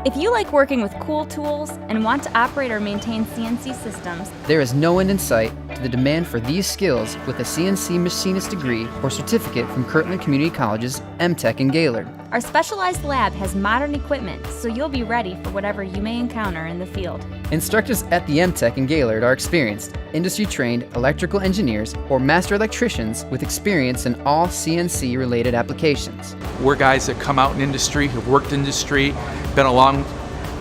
If you like working with cool tools and want to operate or maintain CNC systems, there is no end in sight to the demand for these skills with a CNC Machinist degree or certificate from Kirtland Community College's MTech in Gaylord. our specialized lab has modern equipment so you'll be ready for whatever you may encounter in the field. Instructors at the MTech in Gaylord are experienced, industry-trained electrical engineers or master electricians with experience in all CNC-related applications. We're guys that come out in industry, have worked industry, been along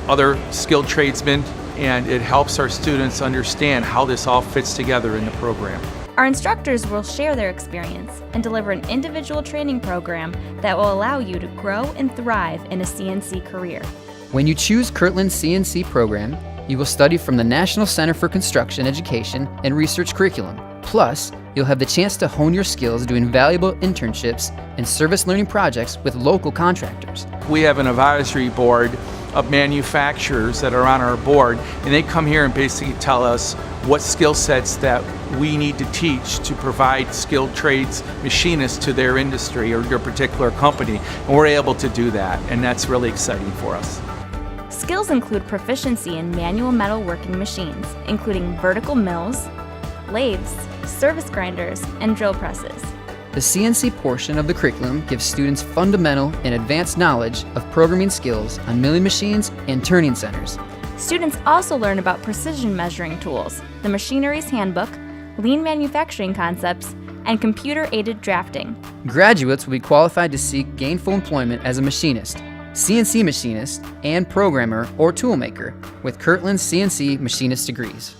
other skilled tradesmen, and it helps our students understand how this all fits together in the program. Our instructors will share their experience and deliver an individual training program that will allow you to grow and thrive in a CNC career. When you choose Kirtland's CNC program, you will study from the National Center for Construction Education and Research curriculum. Plus, you'll have the chance to hone your skills doing valuable internships and service learning projects with local contractors. We have an advisory board of manufacturers that are on our board, and they come here and basically tell us what skill sets that we need to teach to provide skilled trades machinists to their industry or their particular company, and we're able to do that, and that's really exciting for us. Skills include proficiency in manual metal working machines, including vertical mills, lathes, service grinders, and drill presses. The CNC portion of the curriculum gives students fundamental and advanced knowledge of programming skills on milling machines and turning centers. Students also learn about precision measuring tools, the Machinery's Handbook, lean manufacturing concepts, and computer-aided drafting. Graduates will be qualified to seek gainful employment as a machinist, CNC machinist, and programmer or toolmaker with Kirtland's CNC Machinist degrees.